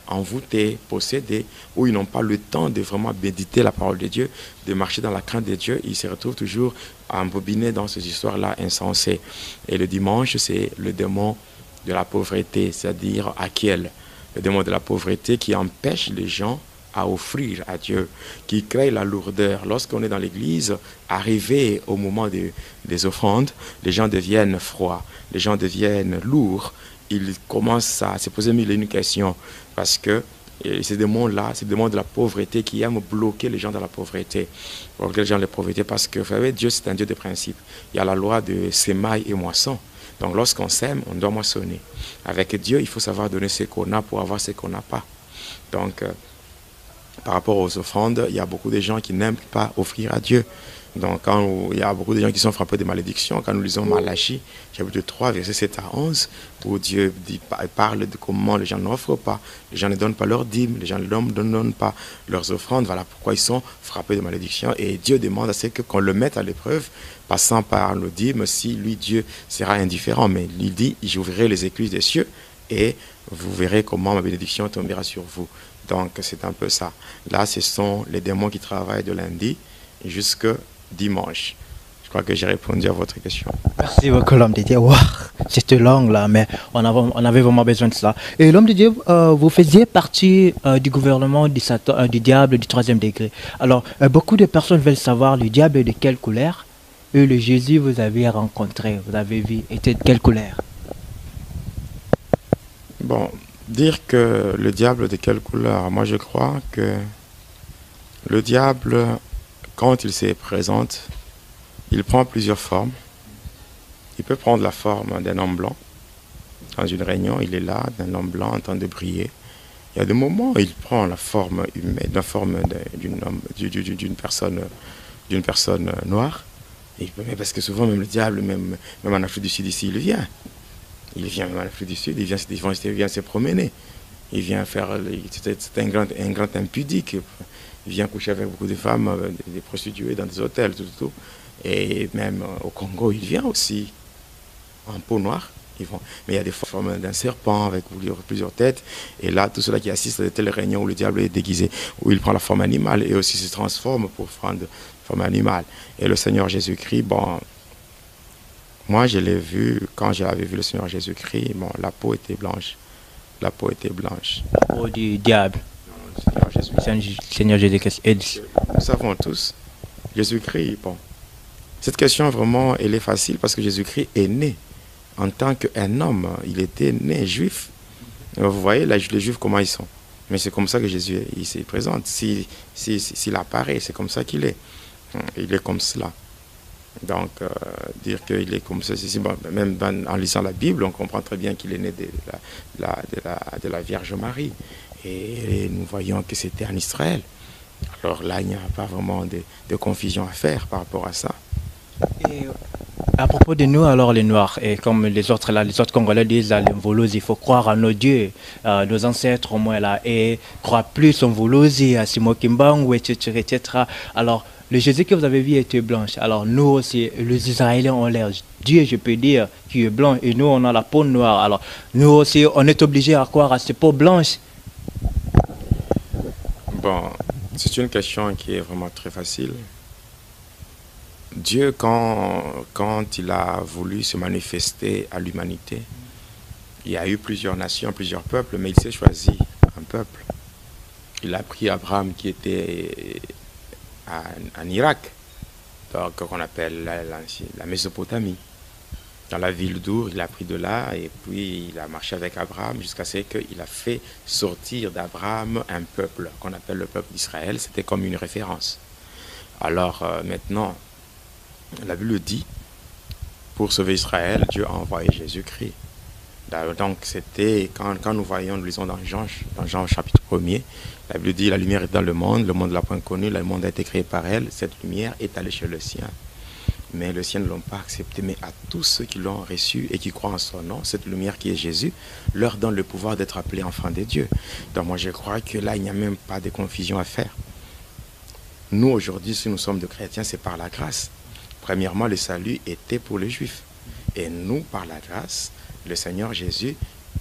envoûtés, possédés, où ils n'ont pas le temps de vraiment méditer la parole de Dieu, de marcher dans la crainte de Dieu. Ils se retrouvent toujours embobinés dans ces histoires-là insensées. Et le dimanche, c'est le démon de la pauvreté, c'est-à-dire Achiel, le démon de la pauvreté qui empêche les gens à offrir à Dieu, qui crée la lourdeur. Lorsqu'on est dans l'église, arrivé au moment des offrandes, les gens deviennent froids, les gens deviennent lourds, ils commencent à se poser mille et une questions, parce que ces démons-là, ces démons de la pauvreté qui aiment bloquer les gens dans la pauvreté, bloquer les gens dans la pauvreté, parce que vous savez, Dieu c'est un Dieu de principe. Il y a la loi de sémaille et moisson. Donc lorsqu'on sème, on doit moissonner. Avec Dieu, il faut savoir donner ce qu'on a pour avoir ce qu'on n'a pas. Donc, par rapport aux offrandes, il y a beaucoup de gens qui n'aiment pas offrir à Dieu. Donc, il y a beaucoup de gens qui sont frappés de malédictions. Quand nous lisons Malachie, chapitre 3, versets 7 à 11, où Dieu parle de comment les gens n'offrent pas, les gens ne donnent pas leurs dîmes, les gens ne donnent pas leurs offrandes. Voilà pourquoi ils sont frappés de malédictions. Et Dieu demande à ce qu'on le mette à l'épreuve, passant par le dîme, si lui, Dieu, sera indifférent. Mais il dit, j'ouvrirai les écluses des cieux et vous verrez comment ma bénédiction tombera sur vous. Donc, c'est un peu ça. Là, ce sont les démons qui travaillent de lundi jusqu'à dimanche. Je crois que j'ai répondu à votre question. Merci beaucoup, l'homme de Dieu. Wow, c'était long là, mais on avait vraiment besoin de ça. Et l'homme de Dieu, vous faisiez partie du gouvernement du diable du 3e degré. Alors, beaucoup de personnes veulent savoir le diable est de quelle couleur et le Jésus vous avez rencontré, vous avez vu, était de quelle couleur? Bon, dire que le diable de quelle couleur? Moi, je crois que le diable, quand il se présente, il prend plusieurs formes. Il peut prendre la forme d'un homme blanc. Dans une réunion, il est là, d'un homme blanc en train de briller. Il y a des moments où il prend la forme humaine, la forme d'une personne noire. Et, parce que souvent, même le diable, même en Afrique du Sud, ici, il vient. Il vient même en Afrique du Sud, il vient se promener. Il vient faire... C'est un grand impudique. Il vient coucher avec beaucoup de femmes, des prostituées dans des hôtels, tout. Et même au Congo, il vient aussi en peau noire. Mais il y a des formes d'un serpent avec plusieurs têtes. Et là, tous ceux-là qui assistent à de telles réunions où le diable est déguisé, où il prend la forme animale et aussi se transforme pour prendre la forme animale. Et le Seigneur Jésus-Christ, bon, moi je l'ai vu, quand j'avais vu le Seigneur Jésus-Christ, bon, la peau était blanche. La peau était blanche. La peau du diable. Seigneur Jésus-Christ. Nous savons tous, Jésus-Christ, bon. Cette question vraiment, elle est facile parce que Jésus-Christ est né en tant qu'un homme. Il était né juif. Vous voyez, les juifs, comment ils sont. Mais c'est comme ça que Jésus il se présente. S'il apparaît, c'est comme ça qu'il est. Il est comme cela. Donc, dire qu'il est comme ça, bon, même en lisant la Bible, on comprend très bien qu'il est né de la Vierge Marie. Et nous voyons que c'était en Israël. Alors là, il n'y a pas vraiment de confusion à faire par rapport à ça. Et à propos de nous, alors les Noirs, et comme les autres là, les autres Congolais disent, les Mvolozi, il faut croire en nos dieux, nos ancêtres au moins là, et croire plus en Mvolozi, à Simo Kimbangu, etc. Alors, le Jésus que vous avez vu était blanche. Alors nous aussi, les Israéliens ont l'air Dieu, je peux dire, qui est blanc, et nous on a la peau noire. Alors nous aussi, on est obligés à croire à cette peau blanche. Bon, c'est une question qui est vraiment très facile. Dieu, quand il a voulu se manifester à l'humanité, il y a eu plusieurs nations, plusieurs peuples, mais il s'est choisi un peuple. Il a pris Abraham qui était en Irak, donc qu'on appelle la Mésopotamie. Dans la ville d'Our, il a pris de là et puis il a marché avec Abraham jusqu'à ce qu'il a fait sortir d'Abraham un peuple qu'on appelle le peuple d'Israël. C'était comme une référence. Alors maintenant, la Bible dit pour sauver Israël, Dieu a envoyé Jésus-Christ. Donc c'était quand nous voyons, nous lisons dans Jean chapitre 1er, la Bible dit la lumière est dans le monde ne l'a point connue, le monde a été créé par elle, cette lumière est allée chez le sien. Mais le sien ne l'ont pas accepté, mais à tous ceux qui l'ont reçu et qui croient en son nom, cette lumière qui est Jésus, leur donne le pouvoir d'être appelés enfants de Dieu. Donc moi je crois que là il n'y a même pas de confusion à faire. Nous aujourd'hui, si nous sommes de chrétiens, c'est par la grâce. Premièrement, le salut était pour les Juifs. Et nous, par la grâce, le Seigneur Jésus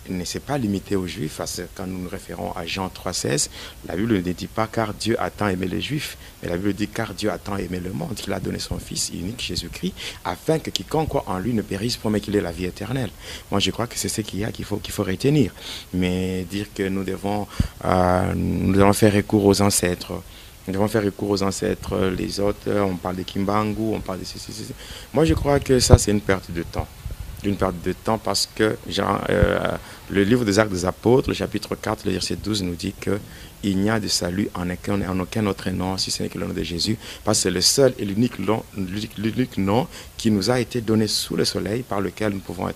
ne s'est pas limité aux Juifs. Parce que quand nous nous référons à Jean 3,16, la Bible ne dit pas car Dieu a tant aimé les Juifs, mais la Bible dit car Dieu a tant aimé le monde, qu'il a donné son Fils unique, Jésus-Christ, afin que quiconque croit en lui ne périsse point, mais qu'il ait la vie éternelle. Moi, je crois que c'est ce qu'il faut retenir. Mais dire que nous devons faire recours aux ancêtres. Nous devons faire recours aux ancêtres, les autres, on parle de Kimbangu, on parle de ceci. Moi, je crois que ça, c'est une perte de temps. Une perte de temps parce que le livre des Actes des Apôtres, le chapitre 4, le verset 12, nous dit qu'il n'y a de salut en aucun autre nom, si ce n'est que le nom de Jésus, parce que c'est le seul et l'unique nom qui nous a été donné sous le soleil par lequel nous pouvons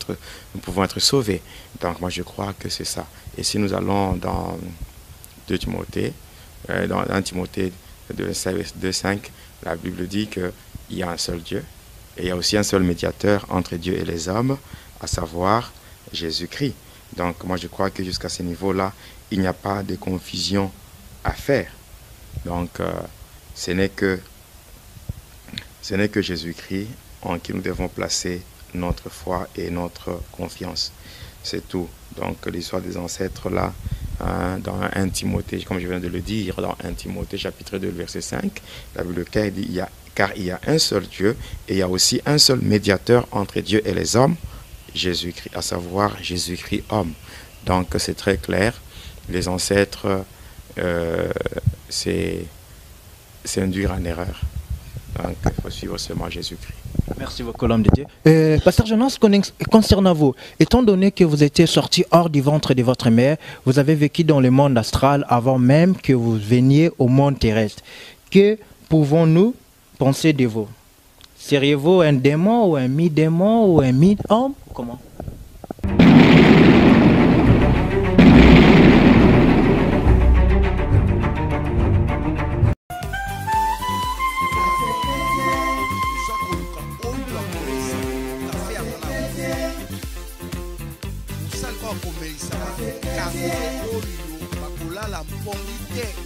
être sauvés. Donc, moi, je crois que c'est ça. Et si nous allons dans 2 Timothée, dans 1 Timothée 2,5, la Bible dit qu'il y a un seul Dieu et il y a aussi un seul médiateur entre Dieu et les hommes, à savoir Jésus-Christ. Donc moi je crois que jusqu'à ce niveau-là, il n'y a pas de confusion à faire. Donc ce n'est que Jésus-Christ en qui nous devons placer notre foi et notre confiance. C'est tout. Donc l'histoire des ancêtres là, dans 1 Timothée, comme je viens de le dire, dans 1 Timothée chapitre 2, verset 5, la Bible dit car il y a un seul Dieu et il y a aussi un seul médiateur entre Dieu et les hommes, Jésus-Christ, à savoir Jésus-Christ homme. Donc c'est très clair, les ancêtres, c'est induire en erreur. Donc il faut suivre seulement Jésus-Christ. Merci beaucoup, l'homme de Dieu. Pasteur Jonas, concernant vous, étant donné que vous étiez sorti hors du ventre de votre mère, vous avez vécu dans le monde astral avant même que vous veniez au monde terrestre. Que pouvons-nous penser de vous? Seriez-vous un démon ou un mi-démon ou un mi-homme? Comment? Café oyo bakolala mpongi te